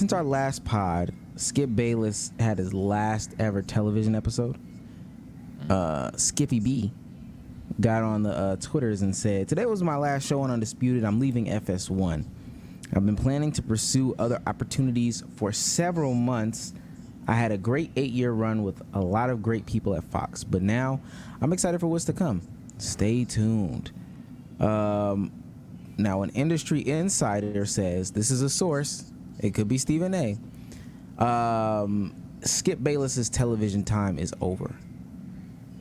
since our last pod, Skip Bayless had his last ever television episode. Skippy B got on the Twitters and said, "Today was my last show on Undisputed. I'm leaving FS1. I've been planning to pursue other opportunities for several months. I had a great 8-year run with a lot of great people at Fox, but now I'm excited for what's to come. Stay tuned." Now, an industry insider says, this is a source, it could be Stephen A. Skip Bayless's television time is over.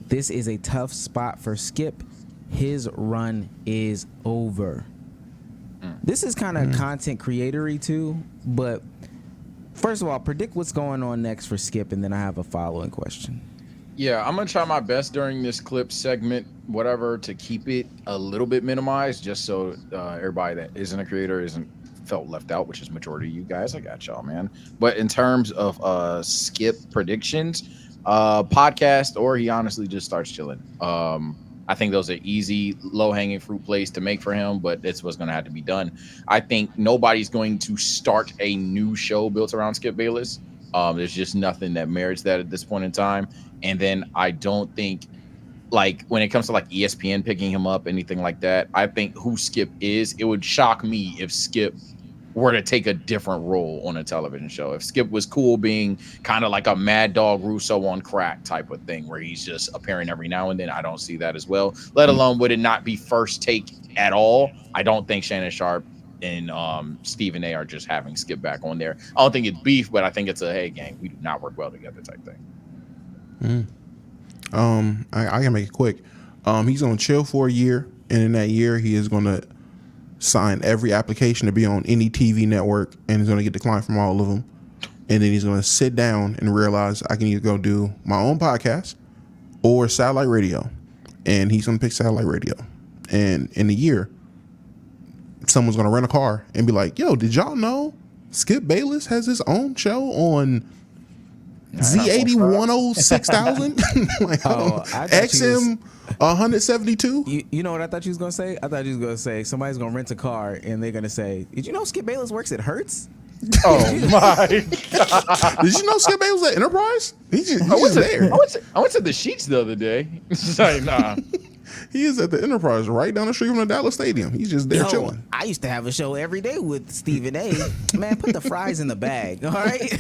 This is a tough spot for Skip. His run is over. This is kind of content creatory too, but first of all, predict what's going on next for Skip, and then I have a following question. Yeah, I'm gonna try my best during this clip segment, whatever, to keep it a little bit minimized, just so everybody that isn't a creator isn't felt left out, which is majority of you guys. I got y'all, man. But in terms of Skip predictions, podcast, or he honestly just starts chilling. I think those are easy, low-hanging fruit plays to make for him, but that's what's going to have to be done. I think nobody's going to start a new show built around Skip Bayless. There's just nothing that merits that at this point in time. And then I don't think, like, when it comes to like ESPN picking him up, anything like that, I think who Skip is, it would shock me if Skip were to take a different role on a television show. If Skip was cool being kind of like a Mad Dog Russo on crack type of thing, where he's just appearing every now and then, I don't see that as well. Let alone would it not be first take at all. I don't think Shannon Sharp and Stephen A are just having Skip back on there. I don't think it's beef, but I think it's a, hey gang, we do not work well together type thing. I can make it quick. He's gonna chill for a year, and in that year he is gonna sign every application to be on any TV network, and he's gonna get declined from all of them. And then he's gonna sit down and realize I can either go do my own podcast or satellite radio, and he's gonna pick satellite radio. And in a year, someone's gonna rent a car and be like, "Yo, did y'all know Skip Bayless has his own show on Z80 106,000 like XM 172?" You know what I thought you was gonna say? I thought you was gonna say somebody's gonna rent a car and they're gonna say, "Did you know Skip Bayless works at Hertz?" Oh my god! Did you know Skip Bayless at Enterprise? He's just there. I went to the Sheets the other day. It's like, nah. He is at the Enterprise right down the street from the Dallas Stadium. He's just there chilling. I used to have a show every day with Stephen A. Man, put the fries in the bag, all right?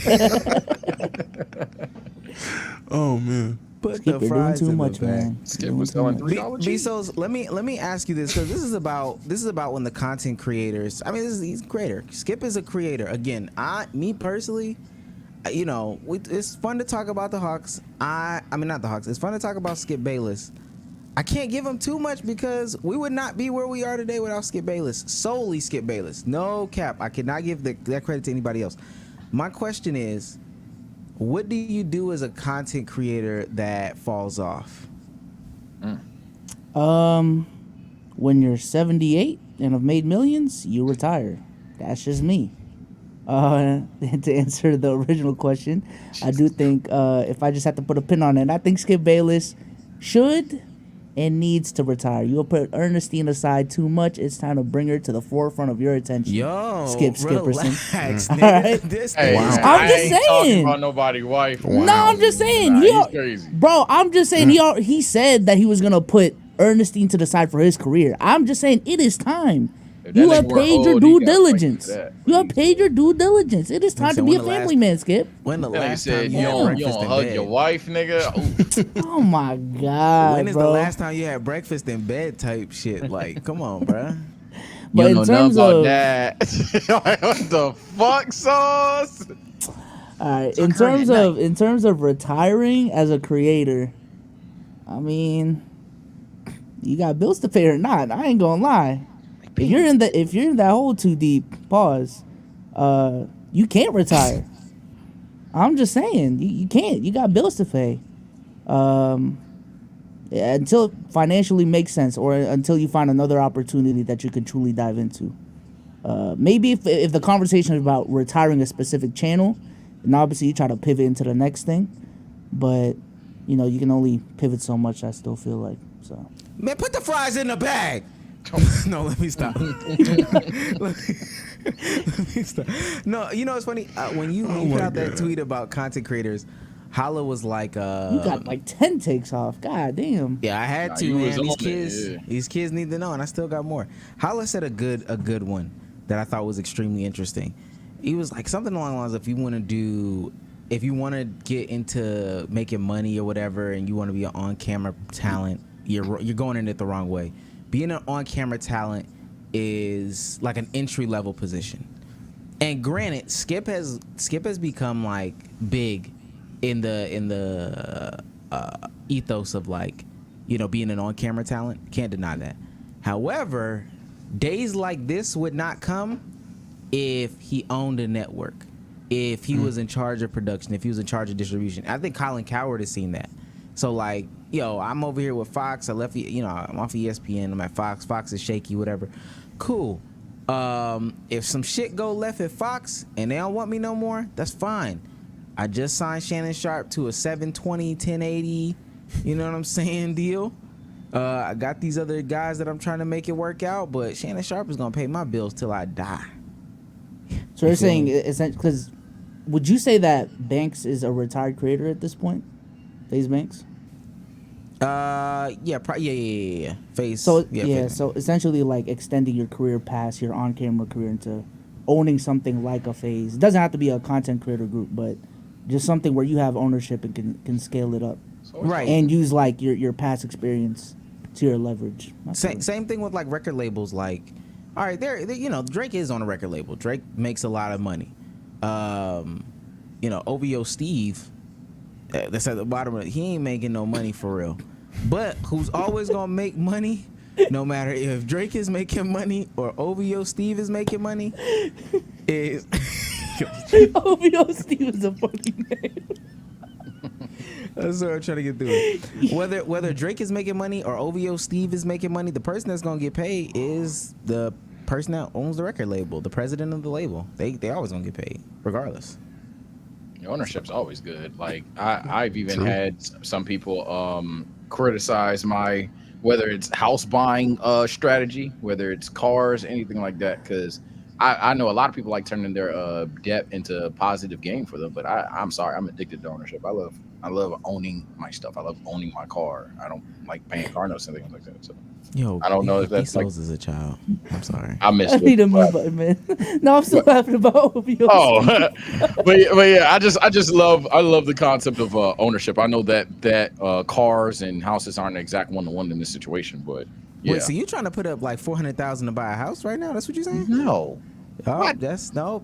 Oh man. Put Skip, the fries doing too in much, the bag. man. Skip was selling $3 Bezos, let me ask you this, because this is about when the content creators. I mean, he's a creator. Skip is a creator. Again, me personally, you know, it's fun to talk about the Hawks. I mean, not the Hawks. It's fun to talk about Skip Bayless. I can't give him too much because we would not be where we are today without Skip Bayless. Solely Skip Bayless. No cap. I cannot give that credit to anybody else. My question is, what do you do as a content creator that falls off? When you're 78 and have made millions, you retire. That's just me. To answer the original question, I do think if I just have to put a pin on it, I think Skip Bayless should and needs to retire. You'll put Ernestine aside too much. It's time to bring her to the forefront of your attention. Yo, Skip relax, Skipperson. nigga. All right? Hey, I'm I just ain't talking saying. about nobody's wife. No, I'm just saying. Nah, He he's crazy. Bro, I'm just saying he said that he was gonna put Ernestine to the side for his career. I'm just saying it is time. If You that have nigga were paid your old, due he gotta fight diligence. for that. You have paid your due diligence. It is time So to be a when the family last- man, Skip. When the That nigga last said time you you had don't breakfast in hug bed? your wife, nigga. Ooh. Oh my God, When is bro. the last time you had breakfast in bed type shit? Like, come on, bro. But You in don't know terms nothing about of that. What the fuck, sauce? all right, in terms of retiring as a creator, I mean, you got bills to pay or not. I ain't gonna lie. If you're in that hole too deep, pause. You can't retire. I'm just saying, you can't. You got bills to pay. Until it financially makes sense, or until you find another opportunity that you can truly dive into. Maybe if the conversation is about retiring a specific channel, then obviously you try to pivot into the next thing. But you know, you can only pivot so much. I still feel like so. Man, put the fries in the bag. No, let me stop. Let me stop. No, you know it's funny when you Oh put my out that God. tweet about content creators. Holla was like, You got like 10 takes off. God damn. yeah, I had Nah, to, you was man. These on it, kids, yeah. these kids need to know, and I still got more. Holla said a good one that I thought was extremely interesting. He was like something along the lines: if you want to get into making money or whatever, and you want to be an on-camera talent, you're going in it the wrong way. Being an on-camera talent is like an entry-level position. And granted, Skip has become like big in the ethos of like, you know, being an on-camera talent. Can't deny that. However, days like this would not come if he owned a network, if he was in charge of production, if he was in charge of distribution. I think Colin Coward has seen that. So like, yo, I'm over here with Fox. I left, you know, I'm off ESPN. I'm at Fox. Fox is shaky, whatever. Cool. If some shit go left at Fox and they don't want me no more, that's fine. I just signed Shannon Sharp to a 720, 1080, you know what I'm saying, deal. I got these other guys that I'm trying to make it work out, but Shannon Sharp is gonna pay my bills till I die. So you're saying, because would you say that Banks is a retired creator at this point? FaZe Banks? Yeah. Face. So Face. so essentially like extending your career past your on-camera career into owning something like a FaZe. It doesn't have to be a content creator group, but just something where you have ownership and can scale it up. Right. And use like your past experience to your leverage. Same thing with like record labels. Like, all right, there, you know, Drake is on a record label. Drake makes a lot of money. You know, OVO Steve, that's at the bottom of it. He ain't making no money for real. But who's always gonna make money, no matter if Drake is making money or OVO Steve is making money, is OVO Steve is a funny name. That's what I'm trying to get through. Whether Drake is making money or OVO Steve is making money, the person that's gonna get paid is the person that owns the record label, the president of the label. They always gonna get paid, regardless. Ownership's always good. Like I've even True. had some people criticize my, whether it's house buying strategy, whether it's cars, anything like that, because I know a lot of people like turning their debt into positive gain for them, but I'm sorry, I'm addicted to ownership. I love owning my stuff. I love owning my car. I don't like paying car notes and things like that. So Yo, I don't know if he that's like, souls as a child. I'm sorry. I I missed need a it. mute button, man. No, I'm still laughing about OVO. Oh, but yeah, I just love the concept of ownership. I know that cars and houses aren't the exact one-to-one in this situation, but yeah. Wait, so you trying to put up like $400,000 to buy a house right now? That's what you're saying? No. Oh, What? that's no.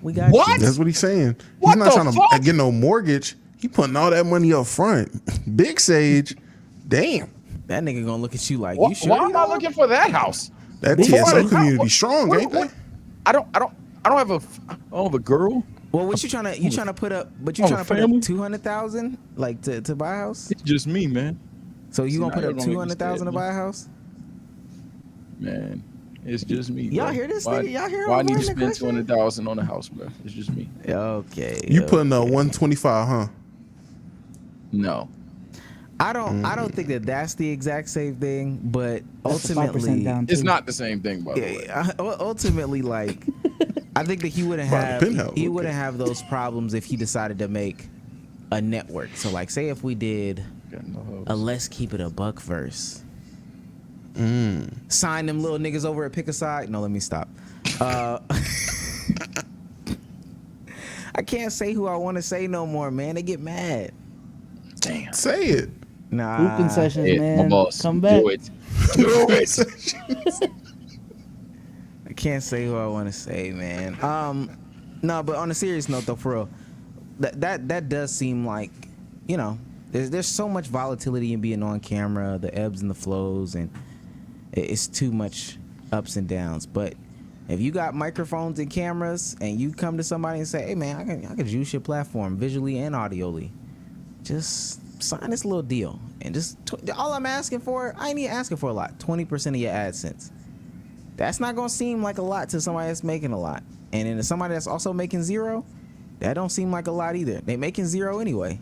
We got What? That's what he's saying. What He's not the trying fuck? to get no mortgage. He putting all that money up front. Big Sage, damn. that nigga gonna look at you like Why, you sure. why you am I don't? looking for that house? That Big TSO Sage. community strong, ain't they? What? I don't have a girl. Well, what you trying to put up? But you Oh, trying to put family? up 200,000 like to buy a house? It's just me, man. So you See, gonna now put you're up gonna make me 200,000 to scared, buy a house? Man, it's just me. Y'all bro. hear this Why, nigga? Y'all hear why I him need to avoiding the spend question? $200,000 on a house, bro? It's just me. Okay. You putting up 125, huh? No. I don't think that that's the exact same thing, but That's a 5% ultimately, down. It's too. not the same thing, by the way. ultimately, like, I think that he wouldn't By the have penthouse, he okay. wouldn't have those problems if he decided to make a network. So, like, say if we did Got no house. a Let's Keep It a Buck verse, sign them little niggas over at Pick a Side. No, let me stop. I can't say who I want to say no more, man. They get mad. Damn. Say it. Nah. Hooping sessions, Hey, my man. boss. Come back. Do it. Do it. I can't say who I want to say, man. No, but on a serious note, though, for real, that does seem like, you know, there's so much volatility in being on camera, the ebbs and the flows, and it's too much ups and downs. But if you got microphones and cameras, and you come to somebody and say, "Hey, man, I can juice your platform visually and audially," just sign this little deal, and just all I'm asking for, I ain't even asking for a lot. 20% of your AdSense. That's not gonna seem like a lot to somebody that's making a lot, and then to somebody that's also making zero, that don't seem like a lot either. They making zero anyway.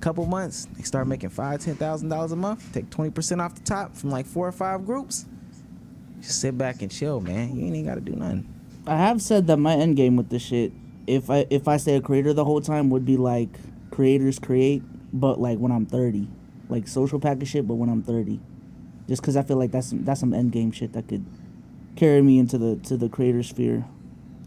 Couple months, they start making $5,000-$10,000 a month. Take 20% off the top from like 4 or 5 groups. Just sit back and chill, man. You ain't even got to do nothing. I have said that my end game with this shit, if I stay a creator the whole time, would be like creators create, but like when I'm 30, like social package shit, but when I'm 30, just because I feel like that's some end game shit that could carry me into the creator sphere,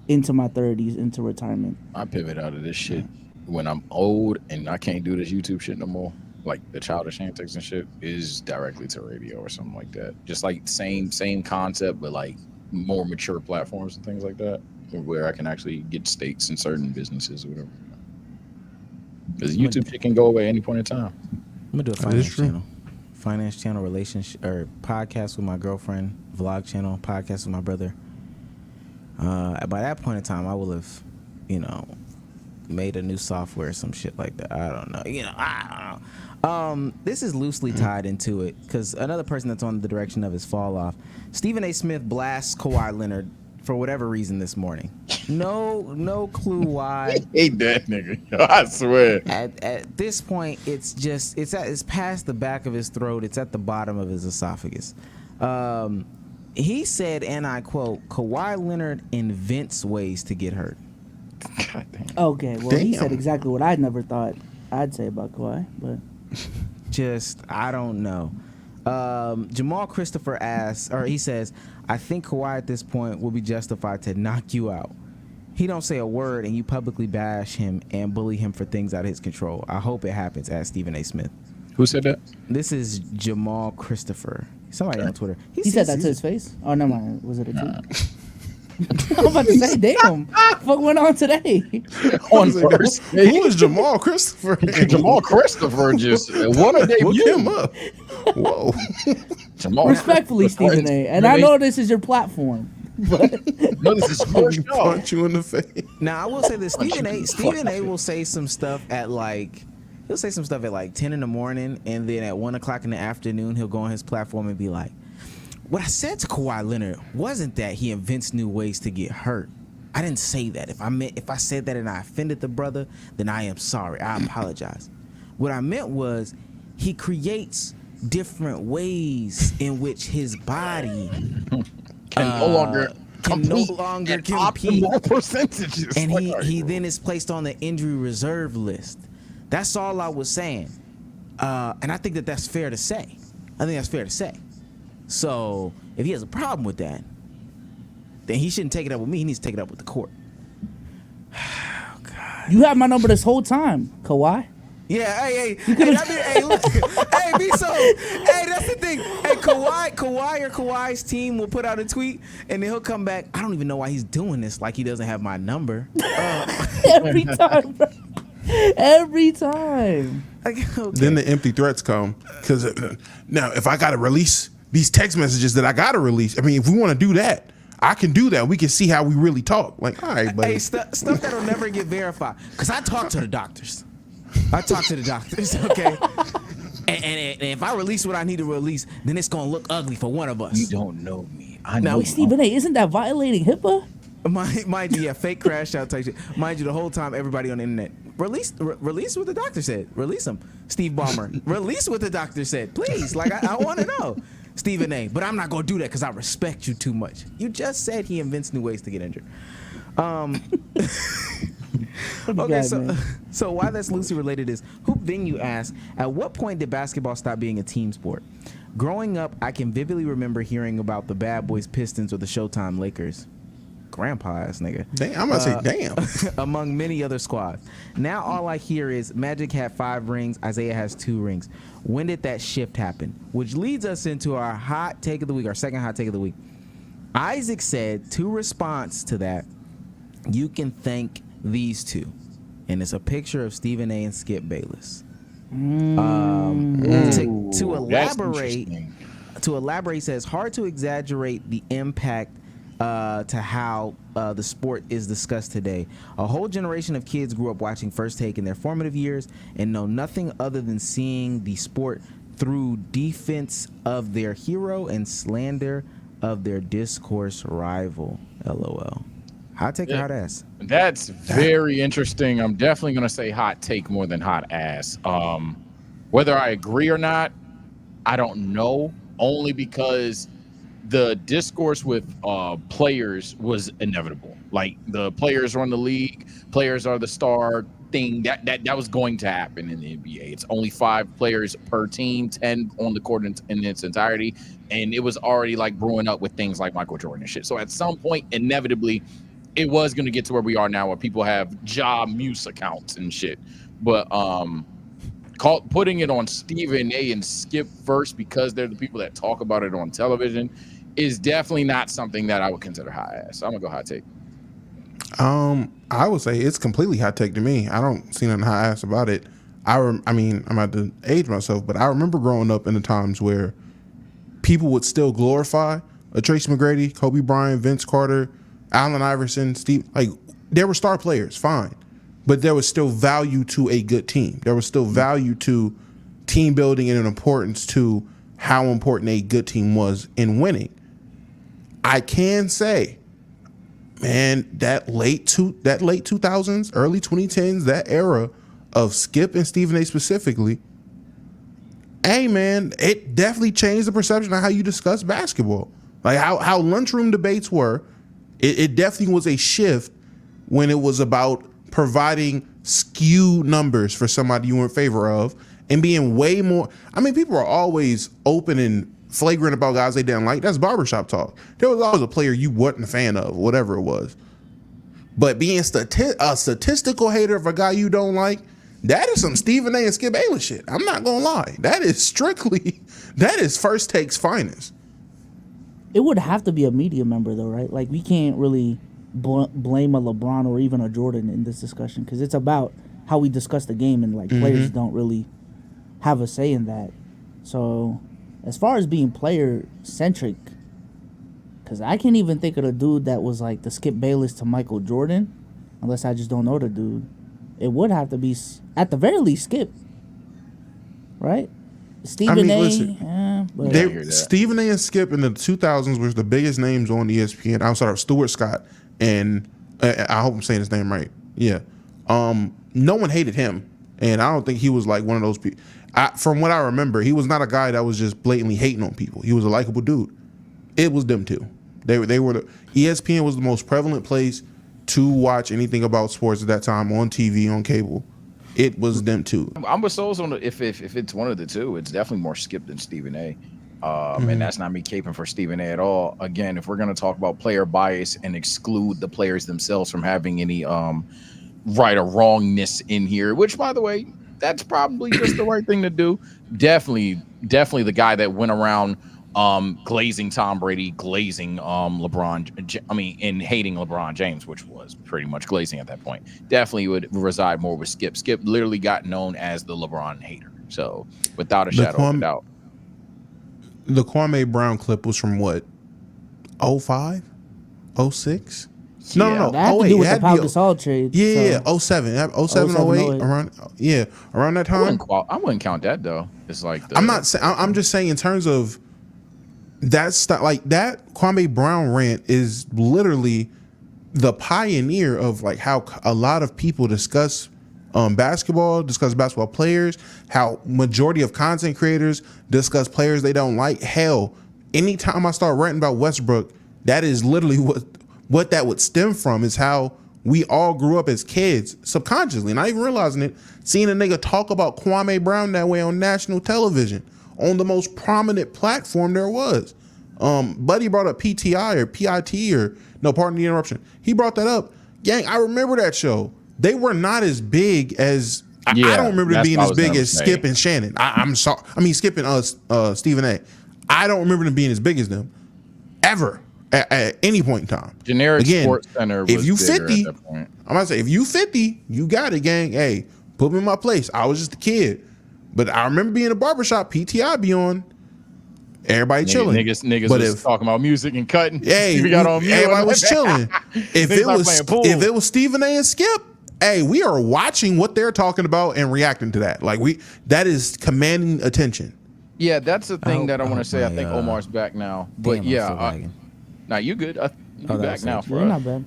into my 30s, into retirement. I pivot out of this shit when I'm old and I can't do this YouTube shit no more. Like the childish antics and shit is directly to radio or something like that. Just like same concept, but like more mature platforms and things like that, where I can actually get stakes in certain businesses or whatever. Because YouTube shit can go away any point in time. I'm gonna do a finance channel, relationship or podcast with my girlfriend, vlog channel, podcast with my brother. By that point in time, I will have, made a new software or some shit like that. I don't know. I don't know. This is loosely tied into it because another person that's on the direction of his fall off, Stephen A. Smith blasts Kawhi Leonard for whatever reason this morning. No clue why. I hate that nigga. I swear. At this point, it's past the back of his throat. It's at the bottom of his esophagus. He said, and I quote, Kawhi Leonard invents ways to get hurt. God damn. Okay, well, he said exactly what I never thought I'd say about Kawhi, but I don't know. Jamal Christopher he says, I think Kawhi at this point will be justified to knock you out. He don't say a word and you publicly bash him and bully him for things out of his control. I hope it happens, asked Stephen A. Smith. Who said that? This is Jamal Christopher. Somebody on Twitter. He said that to his face? Oh, no, mind. Was it a tweet? I'm about to say, damn. What went on today? On first. Who is Jamal Christopher? Jamal Christopher just what a debut. Look him up. Whoa. Jamal Respectfully, Stephen A. And I know this is your platform. But no, this is first show. Punch you in the face. Now I will say this: Stephen A. will say some stuff at he'll say some stuff at like 10 in the morning, and then at 1 o'clock in the afternoon, he'll go on his platform and be like, "What I said to Kawhi Leonard wasn't that he invents new ways to get hurt. I didn't say that. If I said that and I offended the brother, then I am sorry. I apologize. What I meant was he creates different ways in which his body." Can no longer compete compete percentages, and he then is placed on the injury reserve list. That's all I was saying, and I think that's fair to say. So if he has a problem with that, then he shouldn't take it up with me. He needs to take it up with the court. Oh, God. You have my number this whole time, Kawhi. Yeah, hey, look, hey, be so, hey, that's the thing. Hey, Kawhi's team will put out a tweet, and then he'll come back. I don't even know why he's doing this. Like he doesn't have my number. Every time, bro. Every time. Okay. Then the empty threats come because now if I gotta release these text messages that I gotta release, I mean, if we want to do that, I can do that. We can see how we really talk. Like, all right, buddy. Hey, stuff that'll never get verified. Because I talk to the doctors. Okay? And if I release what I need to release, then it's going to look ugly for one of us. You don't know me. I know. Wait, Stephen A., isn't that violating HIPAA? Mind you, yeah, fake crash out type shit. Mind you, the whole time, everybody on the internet, release what the doctor said. Release him. Steve Ballmer, release what the doctor said. Please, like, I want to know. Stephen A., but I'm not going to do that because I respect you too much. You just said he invents new ways to get injured. Okay, so why that's loosely related is Hoop Venue asks, at what point did basketball stop being a team sport? Growing up, I can vividly remember hearing about the Bad Boys Pistons or the Showtime Lakers. Grandpa ass nigga. Damn, I'm about to say damn. Among many other squads. Now all I hear is Magic had 5 rings, Isaiah has 2 rings. When did that shift happen? Which leads us into our hot take of the week, our second hot take of the week. Isaac said, to response to that, you can thank these two. And it's a picture of Stephen A. and Skip Bayless. To elaborate, he says, hard to exaggerate the impact to how the sport is discussed today. A whole generation of kids grew up watching First Take in their formative years and know nothing other than seeing the sport through defense of their hero and slander of their discourse rival. LOL. Hot take or hot ass? That's very interesting. I'm definitely going to say hot take more than hot ass. Whether I agree or not, I don't know. Only because the discourse with players was inevitable. Like the players run the league, players are the star thing. That was going to happen in the NBA. It's only 5 players per team, 10 on the court in its entirety, and it was already like brewing up with things like Michael Jordan and shit. So at some point, inevitably, it was going to get to where we are now, where people have Ja Muse accounts and shit. But putting it on Stephen A and Skip first because they're the people that talk about it on television is definitely not something that I would consider high ass. So I'm gonna go high take. I would say it's completely high take to me. I don't see nothing high ass about it. I mean, I'm about to age myself, but I remember growing up in the times where people would still glorify a Tracy McGrady, Kobe Bryant, Vince Carter, Allen Iverson, Steve. Like, there were star players, fine, but there was still value to a good team. There was still value to team building and an importance to how important a good team was in winning. I can say, man, that late 2000s, early 2010s, that era of Skip and Stephen A specifically, hey man, it definitely changed the perception of how you discuss basketball. Like how lunchroom debates were. It definitely was a shift when it was about providing skew numbers for somebody you were in favor of and being way more. I mean, people are always open and flagrant about guys they didn't like. That's barbershop talk. There was always a player you wasn't a fan of, whatever it was. But being a statistical hater of a guy you don't like, that is some Stephen A and Skip Bayless shit. I'm not gonna lie. That is First Take's finest. It would have to be a media member though, right? Like we can't really blame a LeBron or even a Jordan in this discussion because it's about how we discuss the game and like players don't really have a say in that. So as far as being player centric, because I can't even think of the dude that was like the Skip Bayless to Michael Jordan, unless I just don't know the dude. It would have to be at the very least Skip, right? Stephen A. Listen, Stephen A and Skip in the 2000s was the biggest names on ESPN outside of Stuart Scott and I hope I'm saying his name right. Yeah, no one hated him, and I don't think he was like one of those people. From what I remember, he was not a guy that was just blatantly hating on people. He was a likable dude. It was them too. They were ESPN was the most prevalent place to watch anything about sports at that time on TV, on cable. It was them too. I'm with Souls on if it's one of the two, it's definitely more Skip than Stephen A. And that's not me caping for Stephen A at all. Again, if we're gonna talk about player bias and exclude the players themselves from having any right or wrongness in here, which by the way, that's probably just the right thing to do. Definitely the guy that went around glazing Tom Brady, glazing LeBron, and hating LeBron James, which was pretty much glazing at that point. Definitely would reside more with Skip. Skip literally got known as the LeBron hater. So without a shadow of a doubt. The Kwame Brown clip was from what? 05? 06? Yeah. No. That had to do with the Pau Gasol trade. Yeah, 07, 08, around that time. I wouldn't count that though. It's like I'm just saying in terms of that stuff, like that Kwame Brown rant is literally the pioneer of like how a lot of people discuss basketball players, how majority of content creators discuss players they don't like. Hell, anytime I start ranting about Westbrook, that is literally what that would stem from, is how we all grew up as kids subconsciously, not even realizing it, seeing a nigga talk about Kwame Brown that way on national television on the most prominent platform there was. Buddy brought up PTI or PIT or no, pardon the interruption. He brought that up. Gang, I remember that show. They were not as big as I don't remember them being as big as Skip and Shannon. I'm sorry. I mean Skip and Stephen A. I don't remember them being as big as them ever at any point in time. Generic Sports Center was if you 50, at that point. I'm gonna say if you 50, you got it, gang. Hey, put me in my place. I was just a kid. But I remember being in a barbershop, PTI be on. Everybody chilling. Niggas was talking about music and cutting. Hey, everybody was chilling. If it was Stephen A and Skip, hey, we are watching what they're talking about and reacting to that. Like that is commanding attention. Yeah, that's the thing that I want to say. I think Omar's back now. But now you good. You back now for us. Not bad.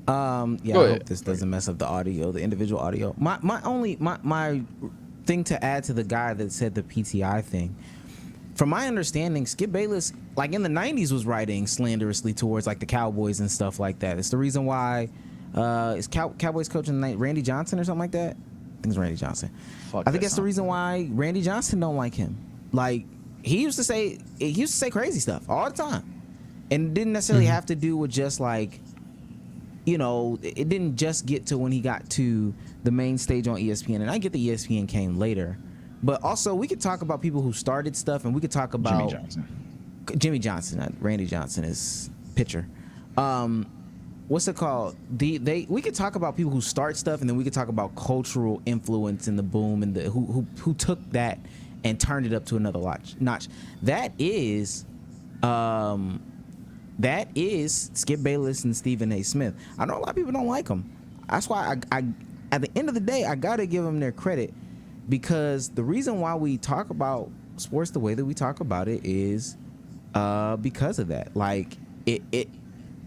I hope this doesn't mess up the audio, the individual audio. My thing to add to the guy that said the PTI thing, from my understanding, Skip Bayless, like in the '90s, was writing slanderously towards like the Cowboys and stuff like that. It's the reason why is Cowboys coach in the night Randy Johnson or something like that. I think it's Randy Johnson. I think that's the reason why Randy Johnson don't like him. Like he used to say crazy stuff all the time, and it didn't necessarily have to do with just like, you know, it didn't just get to when he got to the main stage on ESPN, and I get the ESPN came later, but also we could talk about people who started stuff, and we could talk about Jimmy Johnson, not Randy Johnson is pitcher. What's it called? We could talk about people who start stuff, and then we could talk about cultural influence and the boom and the who took that and turned it up to another notch. That is Skip Bayless and Stephen A. Smith. I know a lot of people don't like them. That's why I at the end of the day, I gotta give them their credit, because the reason why we talk about sports the way that we talk about it is because of that. Like it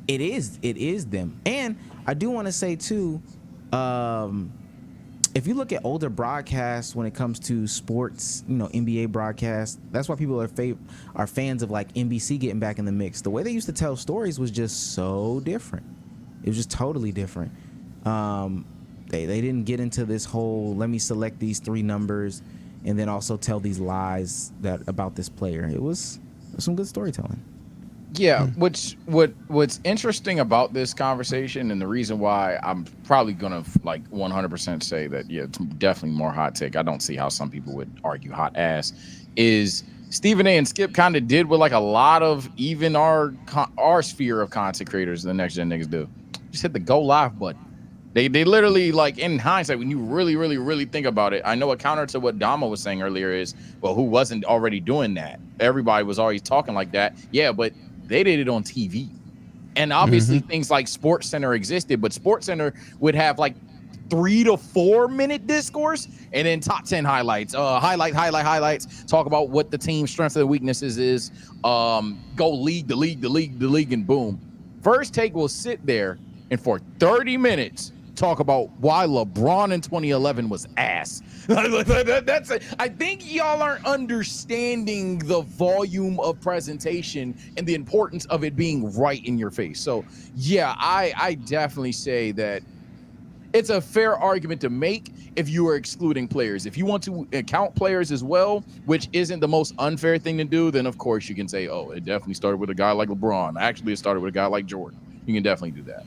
is them. And I do want to say too, if you look at older broadcasts when it comes to sports, you know, NBA broadcasts, that's why people are fans of like NBC getting back in the mix. The way they used to tell stories was just so different. It was just totally different. They didn't get into this whole let me select these 3 numbers and then also tell these lies about this player. It was some good storytelling. Yeah, what's interesting about this conversation, and the reason why I'm probably gonna like 100% say that, yeah, it's definitely more hot take. I don't see how some people would argue hot ass. Is Stephen A. and Skip kind of did what like a lot of even our sphere of content creators, the next gen niggas do. Just hit the go live button. They literally, like, in hindsight, when you really, really, really think about it, I know a counter to what Dama was saying earlier is, well, who wasn't already doing that? Everybody was always talking like that. Yeah, but they did it on TV. And obviously things like SportsCenter existed, but SportsCenter would have like 3 to 4 minute discourse and then top 10 highlights, highlights, talk about what the team's strengths and weaknesses is, go league, the league, and boom. First Take will sit there and for 30 minutes talk about why LeBron in 2011 was ass. That's it. I think y'all aren't understanding the volume of presentation and the importance of it being right in your face. So yeah, I definitely say that it's a fair argument to make if you are excluding players. If you want to count players as well, which isn't the most unfair thing to do, then of course you can say, oh, it definitely started with a guy like LeBron. Actually, it started with a guy like Jordan. You can definitely do that.